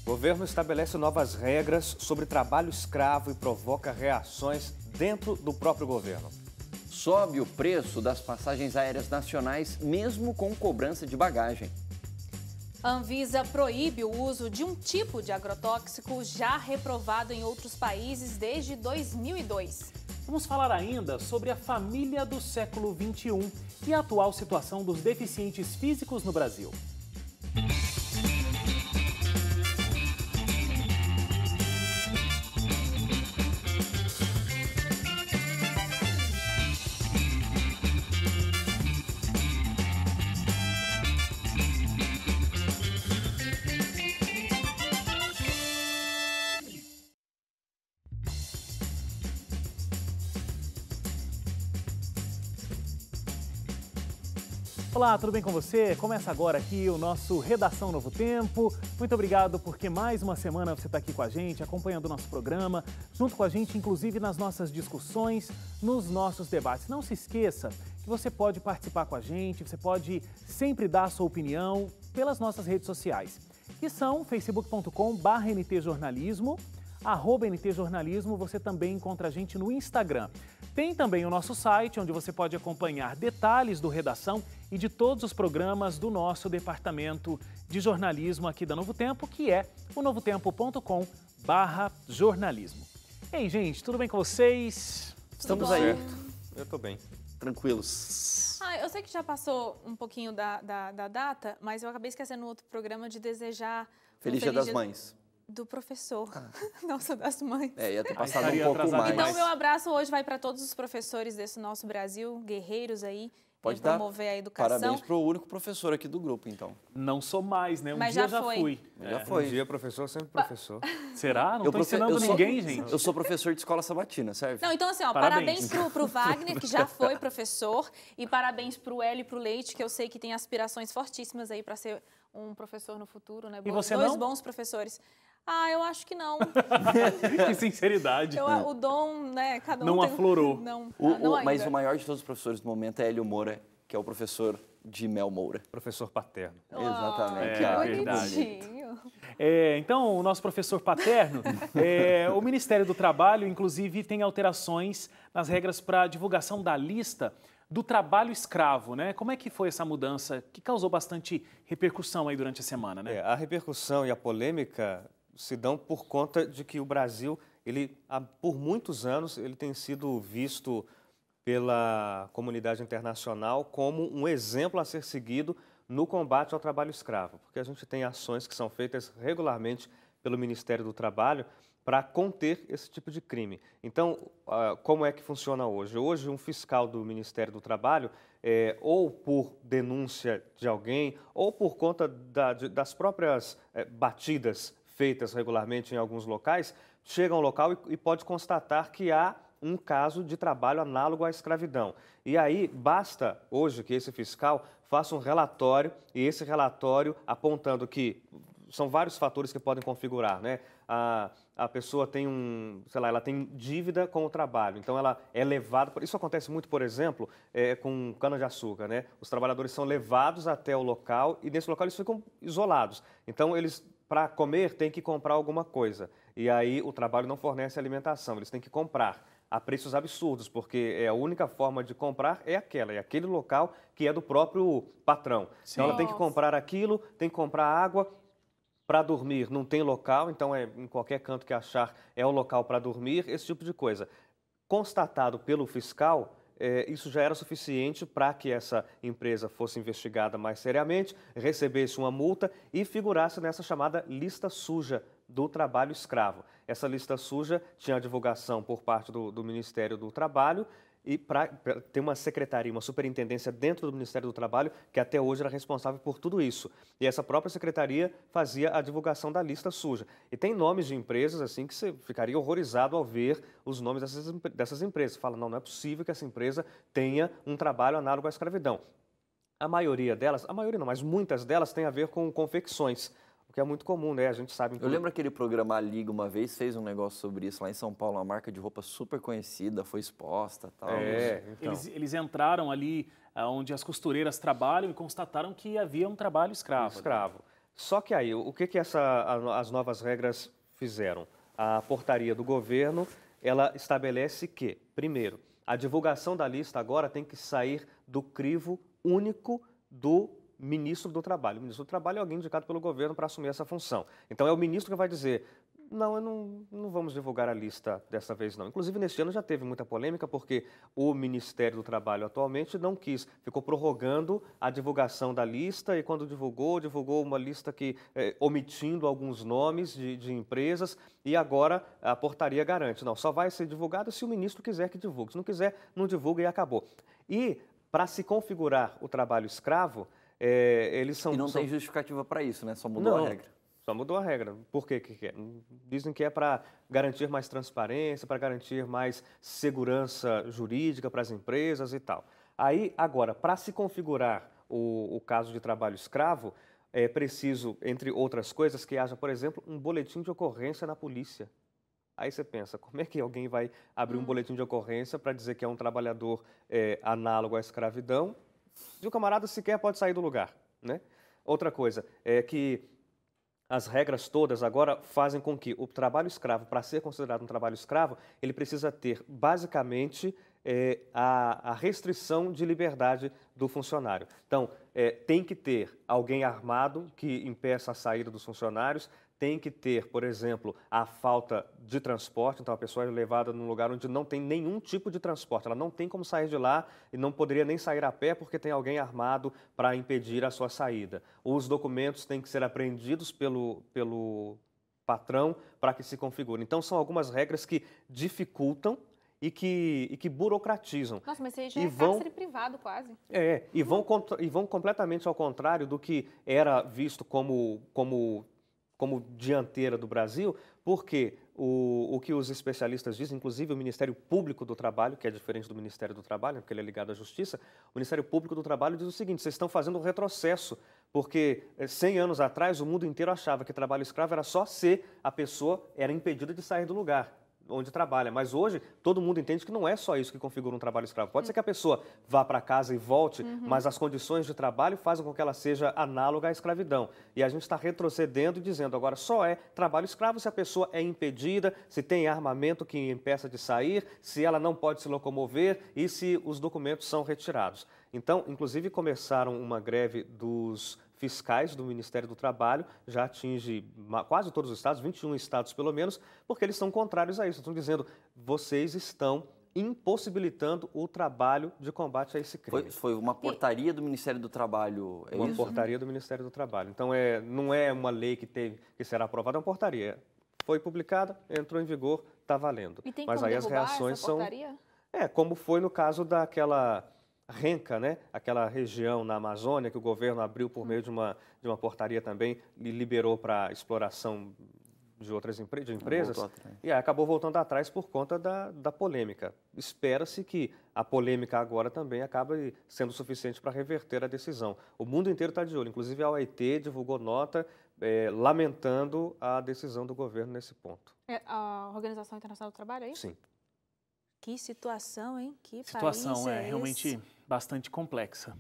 O governo estabelece novas regras sobre trabalho escravo e provoca reações dentro do próprio governo. Sobe o preço das passagens aéreas nacionais, mesmo com cobrança de bagagem. A Anvisa proíbe o uso de um tipo de agrotóxico já reprovado em outros países desde 2002. Vamos falar ainda sobre a família do século XXI e a atual situação dos deficientes físicos no Brasil. Olá, tudo bem com você? Começa agora aqui o nosso Redação Novo Tempo. Muito obrigado porque mais uma semana você está aqui com a gente, acompanhando o nosso programa, junto com a gente, inclusive nas nossas discussões, nos nossos debates. Não se esqueça que você pode participar com a gente, você pode sempre dar a sua opinião pelas nossas redes sociais, que são facebook.com/ntjornalismo, @ntjornalismo, você também encontra a gente no Instagram. Tem também o nosso site, onde você pode acompanhar detalhes do Redação e de todos os programas do nosso departamento de jornalismo aqui da Novo Tempo, que é o novotempo.com/jornalismo. Ei, gente, tudo bem com vocês? Estamos aí. Eu tô bem. Tranquilos. Eu sei que já passou um pouquinho da data, mas eu acabei esquecendo no outro programa de desejar... Feliz Dia das Mães. Do professor. Nossa, das mães. Ia ter passado estaria um pouco atrasado mais. Então, meu abraço hoje vai para todos os professores desse nosso Brasil, guerreiros aí, Pode para dar promover a educação. parabéns para o único professor aqui do grupo, então. Não sou mais, né? Mas dia já foi. fui. Já foi. Um dia professor, sempre professor. Será? Não estou ensinando ninguém, gente. Eu sou professor de escola sabatina, serve? Não, então assim, ó, Parabéns. parabéns pro Wagner, que já foi professor, e parabéns pro Hélio e pro Leite, que eu sei que tem aspirações fortíssimas aí para ser um professor no futuro, né? E você Dois não? bons professores. Eu acho que não. Que sinceridade. O dom, né, cada um Não tem... aflorou. Não, Mas ainda. o maior de todos os professores do momento é Hélio Moura, que é o professor de Mel Moura. Professor paterno. Exatamente. Que verdade. bonitinho. Então, o nosso professor paterno, o Ministério do Trabalho, inclusive, tem alterações nas regras para a divulgação da lista do trabalho escravo, né? Como é que foi essa mudança que causou bastante repercussão aí durante a semana, né? A repercussão e a polêmica se dão por conta de que o Brasil, por muitos anos, ele tem sido visto pela comunidade internacional como um exemplo a ser seguido no combate ao trabalho escravo, porque a gente tem ações que são feitas regularmente pelo Ministério do Trabalho para conter esse tipo de crime. Então, como é que funciona hoje? Hoje, um fiscal do Ministério do Trabalho, ou por denúncia de alguém, ou por conta das próprias batidas feitas regularmente em alguns locais, chega ao local e pode constatar que há um caso de trabalho análogo à escravidão. E aí basta hoje que esse fiscal faça um relatório, e esse relatório apontando que são vários fatores que podem configurar, né? A pessoa tem ela tem dívida com o trabalho, então ela é levada... Isso acontece muito, por exemplo, com cana-de-açúcar, né? Os trabalhadores são levados até o local e nesse local eles ficam isolados. Então eles, para comer, têm que comprar alguma coisa. E aí o trabalho não fornece alimentação, eles têm que comprar a preços absurdos, porque a única forma de comprar é aquele local que é do próprio patrão. Sim. Então ela tem que comprar aquilo, tem que comprar água. Para dormir não tem local, então em qualquer canto que achar é o local para dormir, esse tipo de coisa. Constatado pelo fiscal, isso já era suficiente para que essa empresa fosse investigada mais seriamente, recebesse uma multa e figurasse nessa chamada lista suja do trabalho escravo. Essa lista suja tinha a divulgação por parte do Ministério do Trabalho e para ter uma secretaria, uma superintendência dentro do Ministério do Trabalho, que até hoje era responsável por tudo isso. E essa própria secretaria fazia a divulgação da lista suja. E tem nomes de empresas assim que você ficaria horrorizado ao ver os nomes dessas empresas. Fala, não é possível que essa empresa tenha um trabalho análogo à escravidão. A maioria delas, mas muitas delas têm a ver com confecções, o que é muito comum, né? A gente sabe... Eu lembro aquele programa A Liga uma vez, fez um negócio sobre isso lá em São Paulo, uma marca de roupa super conhecida, foi exposta e tal. Então. Eles entraram ali onde as costureiras trabalham e constataram que havia um trabalho escravo. Escravo. Só que aí, o que as novas regras fizeram? A portaria do governo, ela estabelece que, primeiro, a divulgação da lista agora tem que sair do crivo único do ministro do Trabalho. O ministro do Trabalho é alguém indicado pelo governo para assumir essa função. Então, é o ministro que vai dizer, não vamos divulgar a lista dessa vez, não. Inclusive, neste ano já teve muita polêmica, porque o Ministério do Trabalho atualmente não quis, ficou prorrogando a divulgação da lista e quando divulgou uma lista que omitindo alguns nomes de empresas e agora a portaria garante, não, só vai ser divulgada se o ministro quiser que divulgue. Se não quiser, não divulga e acabou. E, para se configurar o trabalho escravo, eles são... E não tem justificativa para isso, né? Só mudou a regra. Só mudou a regra. Por quê? Dizem que é para garantir mais transparência, para garantir mais segurança jurídica para as empresas e tal. Aí, agora, para se configurar o caso de trabalho escravo, é preciso, entre outras coisas, que haja, por exemplo, um boletim de ocorrência na polícia. Aí você pensa, como é que alguém vai abrir um boletim de ocorrência para dizer que é um trabalhador análogo à escravidão e o camarada sequer pode sair do lugar, né? Outra coisa é que as regras todas agora fazem com que o trabalho escravo, para ser considerado um trabalho escravo, ele precisa ter, basicamente, a restrição de liberdade do funcionário. Então, tem que ter alguém armado que impeça a saída dos funcionários, tem que ter, por exemplo, a falta de transporte, então a pessoa é levada num lugar onde não tem nenhum tipo de transporte, ela não tem como sair de lá e não poderia nem sair a pé porque tem alguém armado para impedir a sua saída. Os documentos têm que ser apreendidos pelo patrão para que se configure. Então são algumas regras que dificultam e que burocratizam. Nossa, mas isso já é cárcere privado quase. E vão completamente ao contrário do que era visto como dianteira do Brasil, porque o que os especialistas dizem, inclusive o Ministério Público do Trabalho, que é diferente do Ministério do Trabalho, porque ele é ligado à Justiça, o Ministério Público do Trabalho diz o seguinte, vocês estão fazendo um retrocesso, porque 100 anos atrás o mundo inteiro achava que trabalho escravo era só se a pessoa era impedida de sair do lugar onde trabalha, mas hoje todo mundo entende que não é só isso que configura um trabalho escravo. Pode ser que a pessoa vá para casa e volte, mas as condições de trabalho fazem com que ela seja análoga à escravidão. E a gente está retrocedendo e dizendo agora só é trabalho escravo se a pessoa é impedida, se tem armamento que impeça de sair, se ela não pode se locomover e se os documentos são retirados. Então, inclusive, começaram uma greve dos fiscais do Ministério do Trabalho, já atinge quase todos os estados, 21 estados pelo menos, porque eles são contrários a isso. Estão dizendo, vocês estão impossibilitando o trabalho de combate a esse crime. Foi uma portaria do Ministério do Trabalho, é isso? Uma portaria do Ministério do Trabalho. Então, não é uma lei que será aprovada, é uma portaria. Foi publicada, entrou em vigor, está valendo. E tem mas como aí as reações essa portaria? Como foi no caso daquela Renca, né? Aquela região na Amazônia que o governo abriu por meio de uma portaria também e liberou para exploração de outras empresas e acabou voltando atrás por conta da polêmica. Espera-se que a polêmica agora também acabe sendo suficiente para reverter a decisão. O mundo inteiro está de olho, inclusive a OIT divulgou nota lamentando a decisão do governo nesse ponto. A Organização Internacional do Trabalho, é isso? Sim. Que situação, hein? Que situação país realmente esse? Bastante complexa.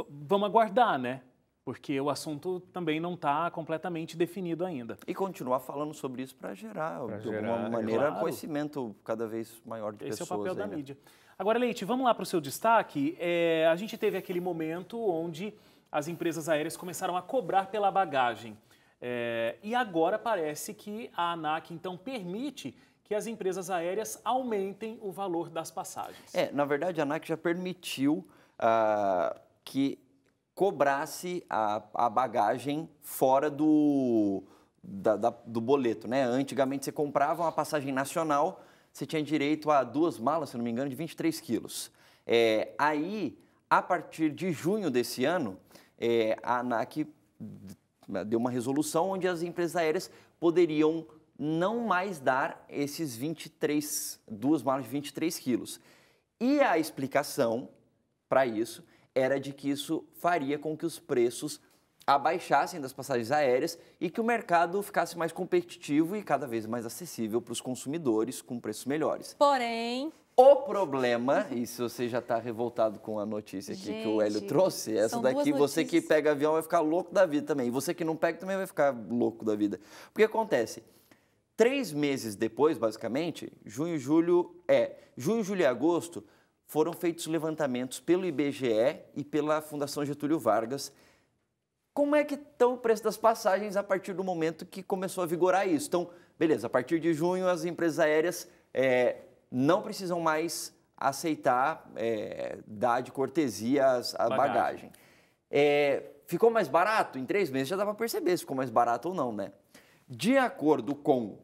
Vamos aguardar, né? Porque o assunto também não está completamente definido ainda. E continuar falando sobre isso para gerar, de alguma maneira, conhecimento cada vez maior de pessoas. Esse é o papel da né? mídia. Agora, Leite, vamos lá para o seu destaque. A gente teve aquele momento onde as empresas aéreas começaram a cobrar pela bagagem. E agora parece que a ANAC, então, permite que as empresas aéreas aumentem o valor das passagens. Na verdade, a ANAC já permitiu que cobrasse a bagagem fora do boleto, né? Antigamente, você comprava uma passagem nacional, você tinha direito a 2 malas, se não me engano, de 23 quilos. Aí, a partir de junho desse ano, a ANAC deu uma resolução onde as empresas aéreas poderiam não mais dar esses 2 malas de 23 quilos. E a explicação para isso era de que isso faria com que os preços abaixassem das passagens aéreas e que o mercado ficasse mais competitivo e cada vez mais acessível para os consumidores com preços melhores. Porém, O problema, e se você já está revoltado com a notícia aqui que o Hélio trouxe, essa daqui, você que pega avião vai ficar louco da vida também. E você que não pega também vai ficar louco da vida. Porque acontece, 3 meses depois, basicamente, junho, julho e agosto, foram feitos levantamentos pelo IBGE e pela Fundação Getúlio Vargas. Como é que estão o preço das passagens a partir do momento que começou a vigorar isso? Então, beleza, a partir de junho as empresas aéreas não precisam mais aceitar, dar de cortesia a bagagem. Ficou mais barato? Em 3 meses já dá para perceber se ficou mais barato ou não, né? De acordo com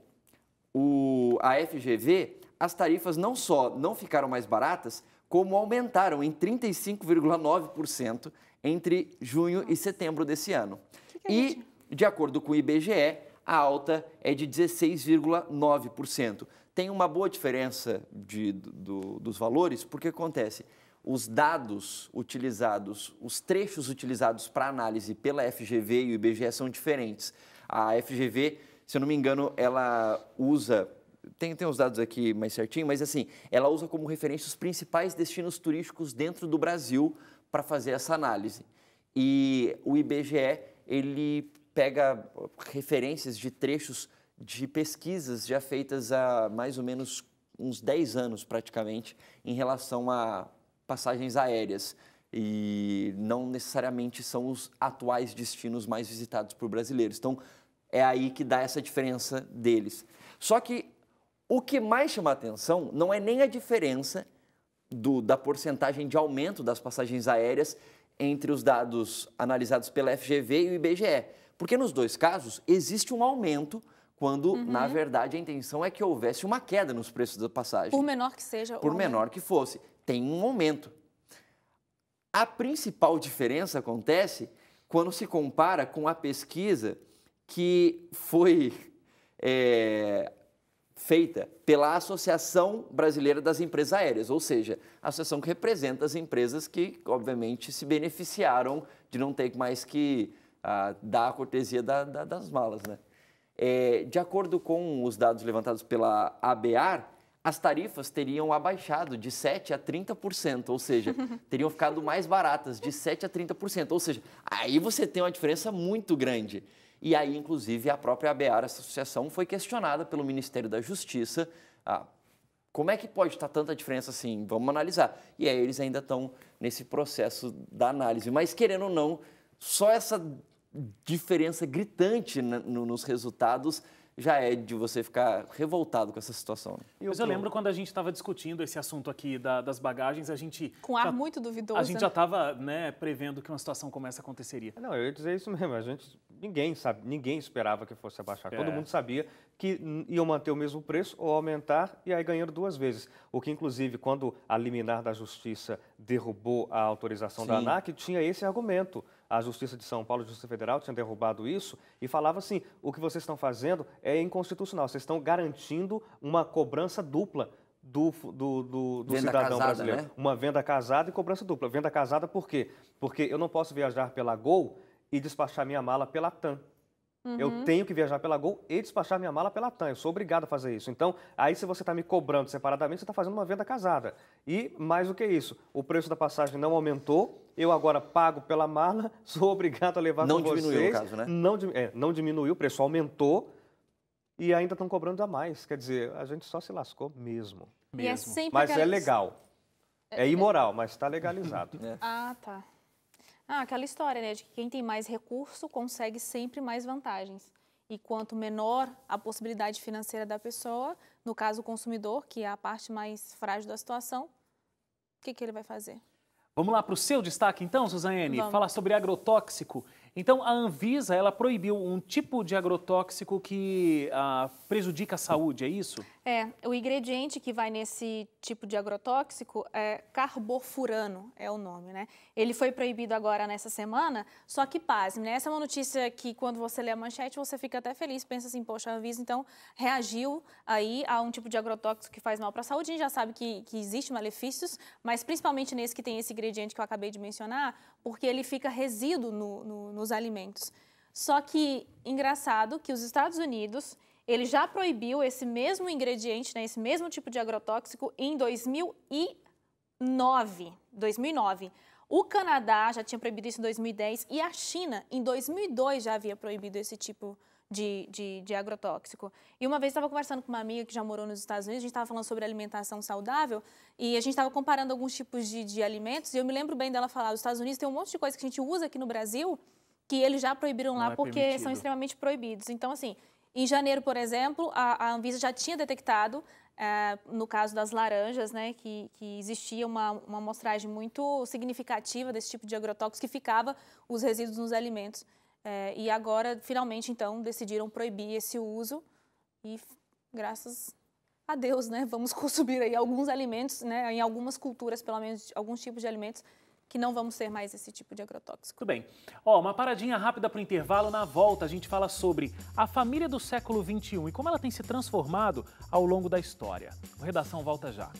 a FGV, as tarifas não só não ficaram mais baratas, como aumentaram em 35,9% entre junho e setembro desse ano. E, de acordo com o IBGE, a alta é de 16,9%. Tem uma boa diferença dos valores, porque acontece, os dados utilizados, os trechos utilizados para análise pela FGV e o IBGE são diferentes. A FGV, se eu não me engano, ela usa, tem os dados aqui mais certinho, mas assim, ela usa como referência os principais destinos turísticos dentro do Brasil para fazer essa análise. E o IBGE, ele pega referências de trechos de pesquisas já feitas há mais ou menos uns 10 anos, praticamente, em relação a passagens aéreas. E não necessariamente são os atuais destinos mais visitados por brasileiros. Então, é aí que dá essa diferença deles. Só que o que mais chama a atenção não é nem a diferença da porcentagem de aumento das passagens aéreas entre os dados analisados pela FGV e o IBGE. Porque nos 2 casos existe um aumento quando, na verdade, a intenção é que houvesse uma queda nos preços da passagem. Por menor que seja. Por menor que fosse. Tem um aumento. A principal diferença acontece quando se compara com a pesquisa que foi feita pela Associação Brasileira das Empresas Aéreas, ou seja, a associação que representa as empresas que, obviamente, se beneficiaram de não ter mais que dar a cortesia das malas, né? De acordo com os dados levantados pela ABAR, as tarifas teriam abaixado de 7% a 30%, ou seja, teriam ficado mais baratas de 7% a 30%, ou seja, aí você tem uma diferença muito grande. E aí, inclusive, a própria ABAR, essa associação, foi questionada pelo Ministério da Justiça. Como é que pode estar tanta diferença assim? Vamos analisar. E aí eles ainda estão nesse processo da análise. Mas, querendo ou não, só essa diferença gritante nos resultados já é de você ficar revoltado com essa situação. Mas eu lembro quando a gente estava discutindo esse assunto aqui das bagagens, a gente... Com ar muito duvidoso. A gente já estava prevendo que uma situação como essa aconteceria. Não, eu ia dizer isso mesmo. Ninguém esperava que fosse abaixar. Todo mundo sabia que iam manter o mesmo preço ou aumentar e aí ganhando 2 vezes. O que, inclusive, quando a liminar da Justiça derrubou a autorização da ANAC, tinha esse argumento. A Justiça de São Paulo, a Justiça Federal, tinha derrubado isso e falava assim, o que vocês estão fazendo é inconstitucional, vocês estão garantindo uma cobrança dupla do cidadão brasileiro. Né? Uma venda casada e cobrança dupla. Venda casada por quê? Porque eu não posso viajar pela Gol e despachar minha mala pela TAM. Eu tenho que viajar pela Gol e despachar minha mala pela TAM. Eu sou obrigado a fazer isso. Então, aí se você está me cobrando separadamente, você está fazendo uma venda casada. E, mais do que isso, o preço da passagem não aumentou, eu agora pago pela mala, sou obrigado a levar com vocês. Não diminuiu o caso, né? Não diminuiu, o preço aumentou e ainda estão cobrando a mais. Quer dizer, a gente só se lascou mesmo. E é sempre mas é legal. É imoral, mas está legalizado. Ah, tá. Aquela história, né, de que quem tem mais recurso consegue sempre mais vantagens. E quanto menor a possibilidade financeira da pessoa, no caso o consumidor, que é a parte mais frágil da situação, o que ele vai fazer? Vamos lá para o seu destaque então, Suzane? Vamos. Falar sobre agrotóxico. Então, a Anvisa, ela proibiu um tipo de agrotóxico que prejudica a saúde, é isso? O ingrediente que vai nesse tipo de agrotóxico é carbofurano, é o nome, né? Ele foi proibido agora nessa semana, só que pasme, né? Essa é uma notícia que quando você lê a manchete, você fica até feliz, pensa assim, poxa, a Anvisa então reagiu aí a um tipo de agrotóxico que faz mal para a saúde. A gente já sabe que existe malefícios, mas principalmente nesse que tem esse ingrediente que eu acabei de mencionar, porque ele fica resíduo nos alimentos. Só que, engraçado que os Estados Unidos, ele já proibiu esse mesmo ingrediente, né, esse mesmo tipo de agrotóxico em 2009. O Canadá já tinha proibido isso em 2010 e a China, em 2002, já havia proibido esse tipo de agrotóxico. E uma vez eu estava conversando com uma amiga que já morou nos Estados Unidos, a gente estava falando sobre alimentação saudável e a gente estava comparando alguns tipos de alimentos e eu me lembro bem dela falar, os Estados Unidos tem um monte de coisa que a gente usa aqui no Brasil que eles já proibiram lá porque são extremamente proibidos. Então, assim, em janeiro, por exemplo, a Anvisa já tinha detectado, no caso das laranjas, né, que existia uma amostragem muito significativa desse tipo de agrotóxico que ficava os resíduos nos alimentos. E agora, finalmente, então, decidiram proibir esse uso e, graças a Deus, né, vamos consumir aí alguns alimentos, né, em algumas culturas, pelo menos, alguns tipos de alimentos, que não vamos ter mais esse tipo de agrotóxico. Tudo bem. Uma paradinha rápida para o intervalo. Na volta, a gente fala sobre a família do século XXI e como ela tem se transformado ao longo da história. O Redação volta já.